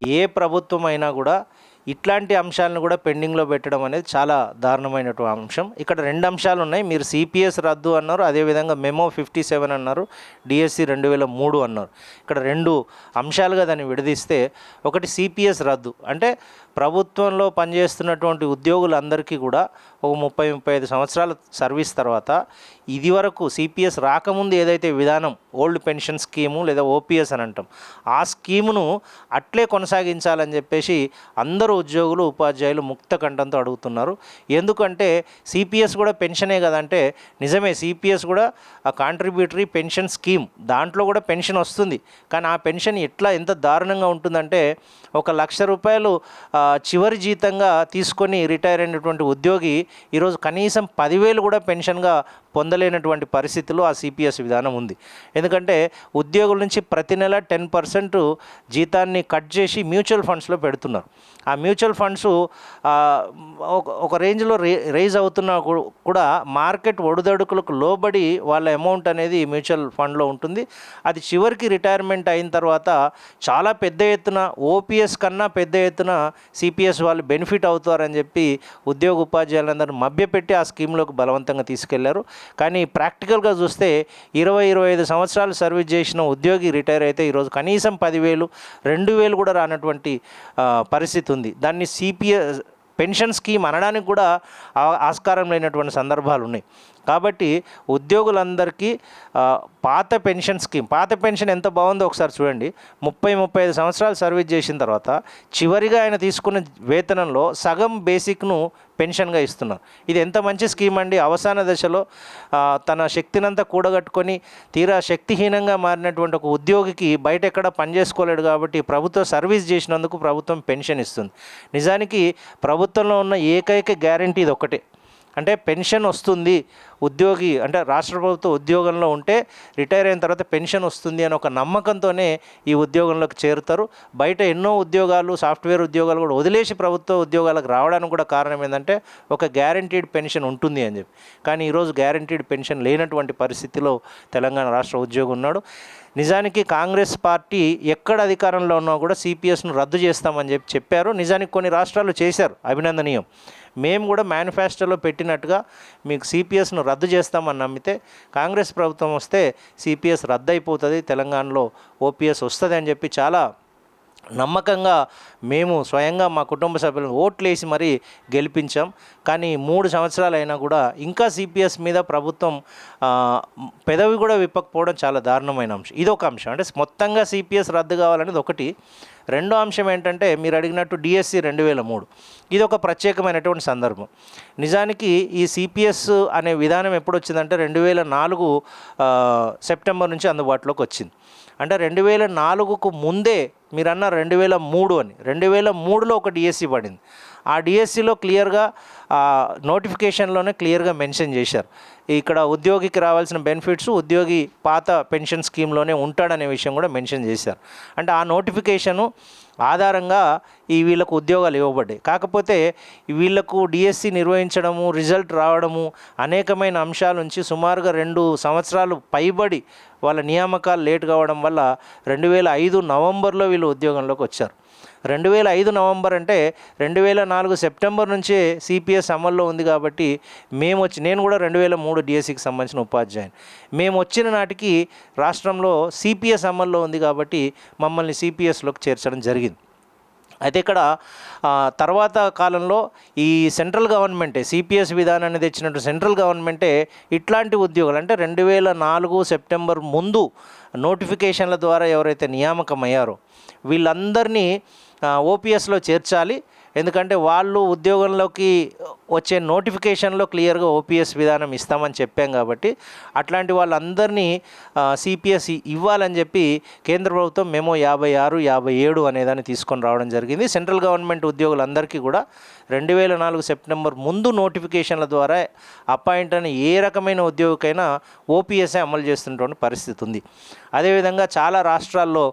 ఏ ప్రభుత్వం అయినా కూడా ఇట్లాంటి అంశాలను కూడా పెండింగ్లో పెట్టడం అనేది చాలా దారుణమైనటువంటి అంశం. ఇక్కడ రెండు అంశాలు ఉన్నాయి. మీరు సిపిఎస్ రద్దు అన్నారు, అదేవిధంగా మెమో 57 అన్నారు, డిఎస్సి 2003 అన్నారు. ఇక్కడ రెండు అంశాలుగా దాన్ని విడదీస్తే, ఒకటి సిపిఎస్ రద్దు అంటే ప్రభుత్వంలో పనిచేస్తున్నటువంటి ఉద్యోగులందరికీ కూడా ఒక 30-35 సంవత్సరాల సర్వీస్ తర్వాత ఇదివరకు సిపిఎస్ రాకముందు ఏదైతే విధానం ఓల్డ్ పెన్షన్ స్కీము లేదా ఓపీఎస్ అని అంటాం, ఆ స్కీమును అట్లే కొనసాగించాలని చెప్పేసి అందరూ ఉద్యోగులు ఉపాధ్యాయులు ముక్త కంఠంతో అడుగుతున్నారు. ఎందుకంటే సిపిఎస్ కూడా పెన్షనే కదంటే నిజమే, సిపిఎస్ కూడా ఆ కాంట్రిబ్యూటరీ పెన్షన్ స్కీమ్, దాంట్లో కూడా పెన్షన్ వస్తుంది. కానీ ఆ పెన్షన్ ఎంత దారుణంగా ఉంటుందంటే, 1,00,000 రూపాయలు చివరి జీతంగా తీసుకొని రిటైర్ అయినటువంటి ఉద్యోగి ఈరోజు కనీసం 10,000 కూడా పెన్షన్గా పొందలేనటువంటి పరిస్థితిలో ఆ సిపిఎస్ విధానం ఉంది. ఎందుకంటే ఉద్యోగుల నుంచి ప్రతి నెల 10% జీతాన్ని కట్ చేసి మ్యూచువల్ ఫండ్స్లో పెడుతున్నారు. ఆ మ్యూచువల్ ఫండ్స్ ఒక రేంజ్లో రైజ్ అవుతున్నా కూడా మార్కెట్ ఒడిదొడుకులకు లోబడి వాళ్ళ అమౌంట్ అనేది మ్యూచువల్ ఫండ్లో ఉంటుంది. అది చివరికి రిటైర్మెంట్ అయిన తర్వాత చాలా పెద్ద ఎత్తున ఓపీఎస్ కన్నా పెద్ద ఎత్తున సిపిఎస్ వాళ్ళు బెనిఫిట్ అవుతారని చెప్పి ఉద్యోగ ఉపాధ్యాయులందరూ మభ్యపెట్టి ఆ స్కీమ్లోకి బలవంతంగా తీసుకెళ్లారు. కానీ ప్రాక్టికల్గా చూస్తే 20-25 సంవత్సరాలు సర్వీస్ చేసిన ఉద్యోగి రిటైర్ అయితే ఈరోజు కనీసం 10,000, 2,000 కూడా రానటువంటి పరిస్థితి ఉంది. దాన్ని సిపిఎస్ పెన్షన్ స్కీమ్ అనడానికి కూడా ఆస్కారం లేనటువంటి సందర్భాలు ఉన్నాయి. కాబట్టి ఉద్యోగులందరికీ పాత పెన్షన్ స్కీమ్, పాత పెన్షన్ ఎంత బాగుందో ఒకసారి చూడండి. 30-35 సంవత్సరాలు సర్వీస్ చేసిన తర్వాత చివరిగా ఆయన తీసుకున్న వేతనంలో సగం బేసిక్ను పెన్షన్గా ఇస్తున్నారు. ఇది ఎంత మంచి స్కీమ్ అండి. అవసాన దశలో తన శక్తినంతా కూడగట్టుకొని తీరా శక్తిహీనంగా మారినటువంటి ఒక ఉద్యోగికి బయట ఎక్కడ పనిచేసుకోలేడు కాబట్టి ప్రభుత్వ సర్వీస్ చేసినందుకు ప్రభుత్వం పెన్షన్ ఇస్తుంది. నిజానికి ప్రభుత్వంలో ఉన్న ఏకైక గ్యారంటీ ఇది ఒక్కటే, అంటే పెన్షన్ వస్తుంది ఉద్యోగి, అంటే రాష్ట్ర ప్రభుత్వ ఉద్యోగంలో ఉంటే రిటైర్ అయిన తర్వాత పెన్షన్ వస్తుంది అని ఒక నమ్మకంతోనే ఈ ఉద్యోగంలోకి చేరుతారు. బయట ఎన్నో ఉద్యోగాలు, సాఫ్ట్వేర్ ఉద్యోగాలు కూడా వదిలేసి ప్రభుత్వ ఉద్యోగాలకు రావడానికి కూడా కారణం ఏంటంటే ఒక గ్యారంటీడ్ పెన్షన్ ఉంటుంది అని చెప్పి. కానీ ఈరోజు గ్యారంటీడ్ పెన్షన్ లేనటువంటి పరిస్థితిలో తెలంగాణ రాష్ట్ర ఉద్యోగి ఉన్నాడు. నిజానికి కాంగ్రెస్ పార్టీ ఎక్కడ అధికారంలో ఉన్నా కూడా సిపిఎస్ను రద్దు చేస్తామని చెప్పారు. నిజానికి కొన్ని రాష్ట్రాలు చేశారు, అభినందనీయం. మేము కూడా మేనిఫెస్టోలో పెట్టినట్టుగా మీకు సిపిఎస్ను రద్దు చేస్తామని నమ్మితే, కాంగ్రెస్ ప్రభుత్వం వస్తే సిపిఎస్ రద్దు అయిపోతుంది, తెలంగాణలో ఓపీఎస్ వస్తుంది అని చెప్పి చాలా నమ్మకంగా మేము స్వయంగా మా కుటుంబ సభ్యులను ఓట్లేసి మరీ గెలిపించాం. కానీ 3 సంవత్సరాలు అయినా కూడా ఇంకా సిపిఎస్ మీద ప్రభుత్వం పెదవి కూడా విప్పకపోవడం చాలా దారుణమైన అంశం. ఇదొక అంశం, అంటే మొత్తంగా సిపిఎస్ రద్దు కావాలనేది ఒకటి. రెండో అంశం ఏంటంటే మీరు అడిగినట్టు డిఎస్సి 2003, ఇది ఒక ప్రత్యేకమైనటువంటి సందర్భం. నిజానికి ఈ సిపిఎస్ అనే విధానం ఎప్పుడు వచ్చిందంటే 2004 సెప్టెంబర్ నుంచి అందుబాటులోకి వచ్చింది. అంటే 2004కు ముందే మీరు అన్నారు 2003 అని, 2003లో ఒక డిఎస్సి పడింది. ఆ డిఎస్సిలో క్లియర్గా నోటిఫికేషన్లోనే క్లియర్గా మెన్షన్ చేశారు, ఇక్కడ ఉద్యోగికి రావాల్సిన బెనిఫిట్స్ ఉద్యోగి పాత పెన్షన్ స్కీమ్లోనే ఉంటాడనే విషయం కూడా మెన్షన్ చేశారు. అంటే ఆ నోటిఫికేషను ఆధారంగా వీళ్ళకు ఉద్యోగాలు ఇవ్వబడ్డాయి. కాకపోతే వీళ్లకు డిఎస్సి నిర్వహించడము, రిజల్ట్ రావడము, అనేకమైన అంశాల నుంచి సుమారుగా 2 సంవత్సరాలు పైబడి వాళ్ళ నియామకాలు లేట్ కావడం వల్ల 2005 నవంబర్లో వీళ్ళు ఉద్యోగంలోకి వచ్చారు. 2005 నవంబర్ అంటే 2004 సెప్టెంబర్ నుంచే సిపిఎస్ అమల్లో ఉంది. కాబట్టి నేను కూడా 2003 డిఎస్సికి సంబంధించిన ఉపాధ్యాయుని. మేము వచ్చిన నాటికి రాష్ట్రంలో సిపిఎస్ అమల్లో ఉంది కాబట్టి మమ్మల్ని సిపిఎస్లోకి చేర్చడం జరిగింది. అయితే ఇక్కడ తర్వాత కాలంలో ఈ సెంట్రల్ గవర్నమెంటే సిపిఎస్ విధానాన్ని తెచ్చినట్టు సెంట్రల్ గవర్నమెంటే ఇట్లాంటి ఉద్యోగులు, అంటే 2004 సెప్టెంబర్ ముందు నోటిఫికేషన్ల ద్వారా ఎవరైతే నియామకం అయ్యారో వీళ్ళందరినీ ఓపీఎస్లో చేర్చాలి. ఎందుకంటే వాళ్ళు ఉద్యోగంలోకి వచ్చే నోటిఫికేషన్లో క్లియర్గా ఓపీఎస్ విధానం ఇస్తామని చెప్పాం కాబట్టి అట్లాంటి వాళ్ళందరినీ సిపిఎస్ ఇవ్వాలని చెప్పి కేంద్ర ప్రభుత్వం మెమో 56, 57 అనేదాన్ని తీసుకొని రావడం జరిగింది. సెంట్రల్ గవర్నమెంట్ ఉద్యోగులందరికీ కూడా 2004 సెప్టెంబర్ ముందు నోటిఫికేషన్ల ద్వారా అపాయింట్ అయిన ఏ రకమైన ఉద్యోగికైనా ఓపీఎస్ఏ అమలు చేస్తున్నటువంటి పరిస్థితి ఉంది. అదేవిధంగా చాలా రాష్ట్రాల్లో,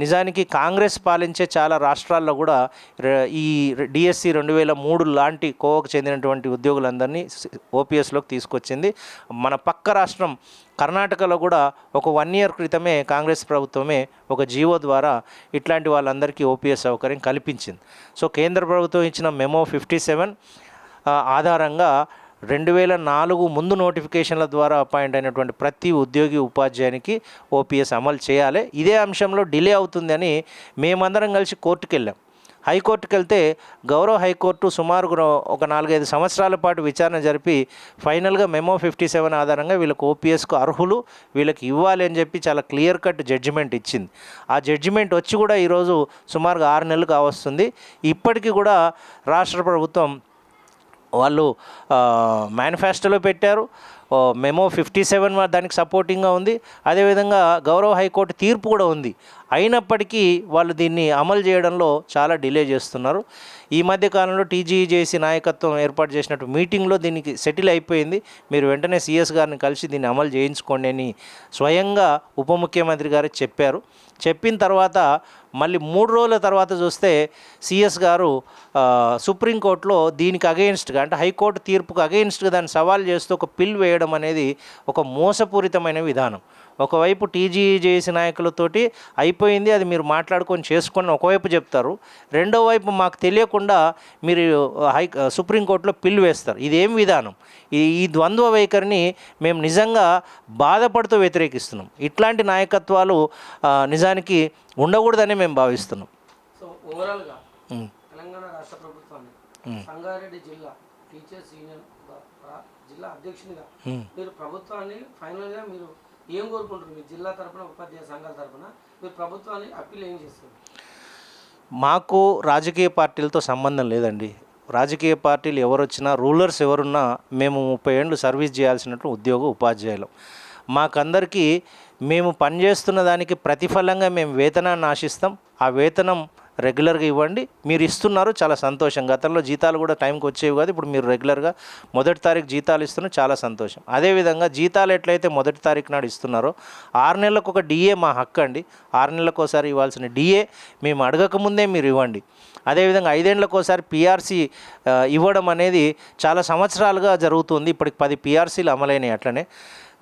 నిజానికి కాంగ్రెస్ పాలించే చాలా రాష్ట్రాల్లో కూడా ఈ డిఎస్సి 2003 లాంటి కోవకు చెందినటువంటి ఉద్యోగులందరినీ ఓపీఎస్లోకి తీసుకొచ్చింది. మన పక్క రాష్ట్రం కర్ణాటకలో కూడా ఒక 1 year క్రితమే కాంగ్రెస్ ప్రభుత్వమే ఒక జీవో ద్వారా ఇట్లాంటి వాళ్ళందరికీ ఓపీఎస్ సౌకర్యం కల్పించింది. సో కేంద్ర ప్రభుత్వం ఇచ్చిన మెమో 57 ఆధారంగా 2004 ముందు నోటిఫికేషన్ల ద్వారా అపాయింట్ అయినటువంటి ప్రతి ఉద్యోగి ఉపాధ్యాయునికి ఓపీఎస్ అమలు చేయాలి. ఇదే అంశంలో డిలే అవుతుందని మేమందరం కలిసి కోర్టుకు వెళ్ళాం. హైకోర్టుకు వెళ్తే గౌరవ హైకోర్టు సుమారు ఒక 4-5 సంవత్సరాల పాటు విచారణ జరిపి ఫైనల్గా మెమో 57 ఆధారంగా వీళ్ళకి ఓపీఎస్కు అర్హులు, వీళ్ళకి ఇవ్వాలి అని చెప్పి చాలా క్లియర్ కట్ జడ్జిమెంట్ ఇచ్చింది. ఆ జడ్జిమెంట్ వచ్చి కూడా ఈరోజు సుమారుగా 6 నెలలు కావస్తుంది. ఇప్పటికీ కూడా రాష్ట్ర ప్రభుత్వం వాళ్ళు మేనిఫెస్టోలో పెట్టారు, మెమో 57 దానికి సపోర్టింగ్గా ఉంది. అదేవిధంగా గౌరవ హైకోర్టు తీర్పు కూడా ఉంది. అయినప్పటికీ వాళ్ళు దీన్ని అమలు చేయడంలో చాలా డిలే చేస్తున్నారు. ఈ మధ్య కాలంలో టీజీజేసీ నాయకత్వం ఏర్పాటు చేసినట్టు మీటింగ్లో దీనికి సెటిల్ అయిపోయింది. మీరు వెంటనే సీఎస్ గారిని కలిసి దీన్ని అమలు చేయించుకోండి అని స్వయంగా ఉప ముఖ్యమంత్రి గారు చెప్పారు. చెప్పిన తర్వాత మళ్ళీ 3 రోజుల తర్వాత చూస్తే సీఎస్ గారు సుప్రీంకోర్టులో దీనికి అగెయిన్స్ట్గా, అంటే హైకోర్టు తీర్పుకు అగెయిన్స్ట్గా దాన్ని సవాల్ చేస్తూ ఒక పిల్ వేయడం అనేది ఒక మోసపూరితమైన విధానం. ఒకవైపు టీజీజేసీ నాయకులతోటి అయిపోయింది, అది మీరు మాట్లాడుకొని చేసుకొని ఒకవైపు చెప్తారు, రెండో వైపు మాకు తెలియకుండా మీరు సుప్రీంకోర్టులో పిల్ వేస్తారు. ఇదేం విధానం? ఈ ద్వంద్వ వైఖరిని మేము నిజంగా బాధపడుతూ వ్యతిరేకిస్తున్నాం. ఇట్లాంటి నాయకత్వాలు నిజానికి ఉండకూడదని మేము భావిస్తున్నాం. సో ఓవరాల్గా తెలంగాణ రాష్ట్ర ప్రభుత్వాన్ని సంగారెడ్డి జిల్లా టీచర్స్ యూనియన్ జిల్లా అధ్యక్షునిగా మీరు ప్రభుత్వాన్ని ఫైనల్గా మీరు ఏం కోరుకుంటారు? మీ జిల్లా తరపున, ఉపాధ్యాయ సంఘాల తరపున మీరు ప్రభుత్వాన్ని అప్పీల్ ఏం చేస్తారు? మాకు రాజకీయ పార్టీలతో సంబంధం లేదండి. రాజకీయ పార్టీలు ఎవరు వచ్చినా, రూలర్స్ ఎవరున్నా మేము 30 ఏళ్ళు సర్వీస్ చేయాల్సినట్టు ఉద్యోగ ఉపాధ్యాయులు. మాకందరికీ మేము పనిచేస్తున్న దానికి ప్రతిఫలంగా మేము వేతనాన్ని ఆశిస్తాం. ఆ వేతనం రెగ్యులర్గా ఇవ్వండి. మీరు ఇస్తున్నారు, చాలా సంతోషం. గతంలో జీతాలు కూడా టైంకి వచ్చేవి కాదు, ఇప్పుడు మీరు రెగ్యులర్గా 1వ తారీఖు జీతాలు ఇస్తున్నారు, చాలా సంతోషం. అదేవిధంగా జీతాలు ఎట్లయితే 1వ తారీఖు నాడు ఇస్తున్నారో 6 నెలలకు ఒక డిఏ మా హక్కు అండి. 6 నెలలకు ఒకసారి ఇవ్వాల్సిన డిఏ మేము అడగకముందే మీరు ఇవ్వండి. అదేవిధంగా 5 ఏళ్లకు ఒకసారి పిఆర్సీ ఇవ్వడం అనేది చాలా సంవత్సరాలుగా జరుగుతుంది. ఇప్పటికి 10 పిఆర్సీలు అమలైనవి. అట్లనే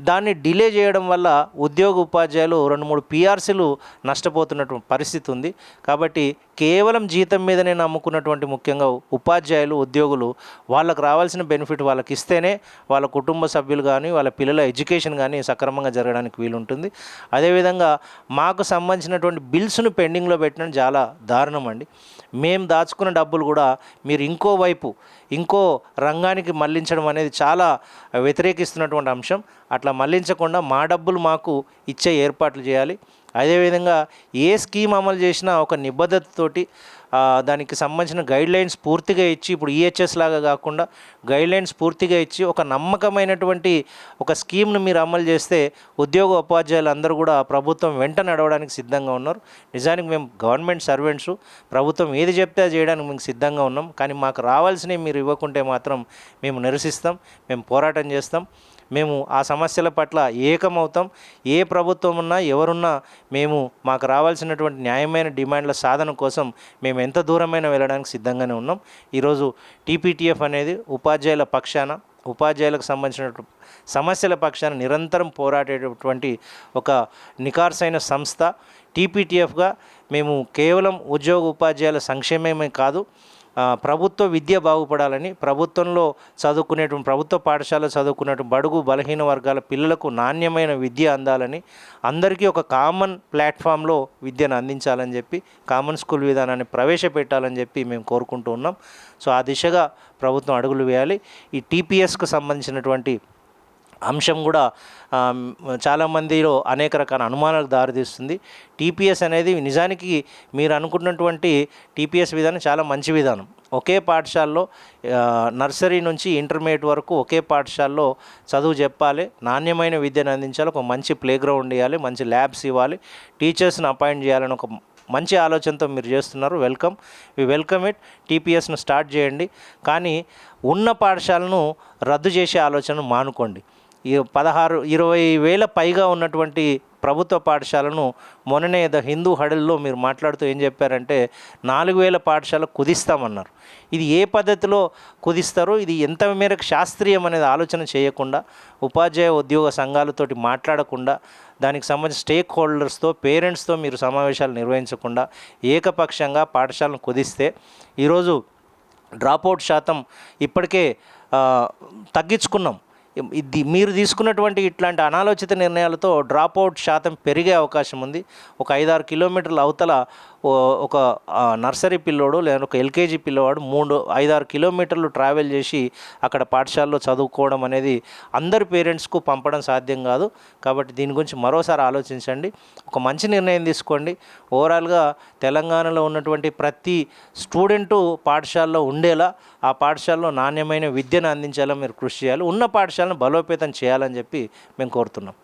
దాన్ని డిలే చేయడం వల్ల ఉద్యోగ ఉపాధ్యాయులు 2-3 పిఆర్సీలు నష్టపోతున్నటువంటి పరిస్థితి ఉంది. కాబట్టి కేవలం జీతం మీదనే నమ్ముకున్నటువంటి ముఖ్యంగా ఉపాధ్యాయులు, ఉద్యోగులు వాళ్ళకు రావాల్సిన బెనిఫిట్ వాళ్ళకి ఇస్తేనే వాళ్ళ కుటుంబ సభ్యులు కానీ వాళ్ళ పిల్లల ఎడ్యుకేషన్ కానీ సక్రమంగా జరగడానికి వీలుంటుంది. అదేవిధంగా మాకు సంబంధించినటువంటి బిల్స్ను పెండింగ్లో పెట్టడం చాలా దారుణం అండి. మేము దాచుకున్న డబ్బులు కూడా మీరు ఇంకో రంగానికి మళ్లించడం అనేది చాలా వ్యతిరేకిస్తున్నటువంటి అంశం. అట్లా మళ్లించకుండా మా డబ్బులు మాకు ఇచ్చే ఏర్పాట్లు చేయాలి. అదేవిధంగా ఏ స్కీమ్ అమలు చేసినా ఒక నిబద్ధతతోటి దానికి సంబంధించిన గైడ్లైన్స్ పూర్తిగా ఇచ్చి, ఇప్పుడు ఈహెచ్ఎస్ లాగా కాకుండా గైడ్లైన్స్ పూర్తిగా ఇచ్చి ఒక నమ్మకమైనటువంటి ఒక స్కీమ్ను మీరు అమలు చేస్తే ఉద్యోగ ఉపాధ్యాయులు అందరూ కూడా ప్రభుత్వం వెంట నడవడానికి సిద్ధంగా ఉన్నారు. నిజానికి మేము గవర్నమెంట్ సర్వెంట్స్, ప్రభుత్వం ఏది చెప్తే అది చేయడానికి మేము సిద్ధంగా ఉన్నాం. కానీ మాకు రావాల్సినవి మీరు ఇవ్వకుంటే మాత్రం మేము నిరసిస్తాం, మేము పోరాటం చేస్తాం. మేము ఆ సమస్యల పట్ల ఏకమవుతాం. ఏ ప్రభుత్వం ఉన్నా ఎవరున్నా మేము మాకు రావాల్సినటువంటి న్యాయమైన డిమాండ్ల సాధన కోసం మేము ఎంత దూరమైనా వెళ్ళడానికి సిద్ధంగానే ఉన్నాం. ఈరోజు టీపీటీఎఫ్ అనేది ఉపాధ్యాయుల పక్షాన, ఉపాధ్యాయులకు సంబంధించినటువంటి సమస్యల పక్షాన నిరంతరం పోరాడేటటువంటి ఒక నికార్సైన సంస్థ. టీపీటీఎఫ్గా మేము కేవలం ఉద్యోగ ఉపాధ్యాయుల సంక్షేమమే కాదు, ప్రభుత్వ విద్య బాగుపడాలని, ప్రభుత్వంలో చదువుకునేటువంటి ప్రభుత్వ పాఠశాల చదువుకునేటువంటి బడుగు బలహీన వర్గాల పిల్లలకు నాణ్యమైన విద్య అందాలని, అందరికీ ఒక కామన్ ప్లాట్ఫామ్లో విద్యను అందించాలని చెప్పి కామన్ స్కూల్ విధానాన్ని ప్రవేశపెట్టాలని చెప్పి మేము కోరుకుంటూ ఉన్నాం. సో ఆ దిశగా ప్రభుత్వం అడుగులు వేయాలి. ఈ టీపీఎస్కు సంబంధించినటువంటి అంశం కూడా చాలామందిలో అనేక రకాల అనుమానాలకు దారితీస్తుంది. టీపీఎస్ అనేది నిజానికి మీరు అనుకున్నటువంటి టీపీఎస్ విధానం చాలా మంచి విధానం. ఒకే పాఠశాలలో నర్సరీ నుంచి ఇంటర్మీడియట్ వరకు ఒకే పాఠశాలలో చదువు చెప్పాలి, నాణ్యమైన విద్యను అందించాలి, ఒక మంచి ప్లే గ్రౌండ్ ఇవ్వాలి, మంచి ల్యాబ్స్ ఇవ్వాలి, టీచర్స్ని అపాయింట్ చేయాలని ఒక మంచి ఆలోచనతో మీరు చేస్తున్నారు. Welcome it. టీపీఎస్ను స్టార్ట్ చేయండి. కానీ ఉన్న పాఠశాలను రద్దు చేసే ఆలోచనను మానుకోండి. 20,000 పైగా ఉన్నటువంటి ప్రభుత్వ పాఠశాలను మొన్ననే ద హిందూ హడల్లో మీరు మాట్లాడుతూ ఏం చెప్పారంటే 4,000 పాఠశాల కుదిస్తామన్నారు. ఇది ఏ పద్ధతిలో కుదిస్తారో, ఇది ఎంత మేరకు శాస్త్రీయం అనేది ఆలోచన చేయకుండా, ఉపాధ్యాయ ఉద్యోగ సంఘాలతోటి మాట్లాడకుండా, దానికి సంబంధించిన స్టేక్ హోల్డర్స్తో పేరెంట్స్తో మీరు సమావేశాలు నిర్వహించకుండా ఏకపక్షంగా పాఠశాలను కుదిస్తే ఈరోజు డ్రాపౌట్ శాతం ఇప్పటికే తగ్గించుకున్నాం. ఇది మీరు తీసుకున్నటువంటి ఇట్లాంటి అనాలోచిత నిర్ణయాలతో డ్రాపౌట్ శాతం పెరిగే అవకాశం ఉంది. ఒక 5-6 కిలోమీటర్ల అవతల ఒక నర్సరీ పిల్లోడు లేదా ఒక ఎల్కేజీ పిల్లవాడు 5-6 కిలోమీటర్లు ట్రావెల్ చేసి అక్కడ పాఠశాలలో చదువుకోవడం అనేది అందరి పేరెంట్స్కు పంపడం సాధ్యం కాదు. కాబట్టి దీని గురించి మరోసారి ఆలోచించండి, ఒక మంచి నిర్ణయం తీసుకోండి. ఓవరాల్గా తెలంగాణలో ఉన్నటువంటి ప్రతి స్టూడెంటు పాఠశాలలో ఉండేలా, ఆ పాఠశాలలో నాణ్యమైన విద్యను అందించేలా మీరు కృషి చేయాలి. ఉన్న పాఠశాలను బలోపేతం చేయాలని చెప్పి మేము కోరుతున్నాం.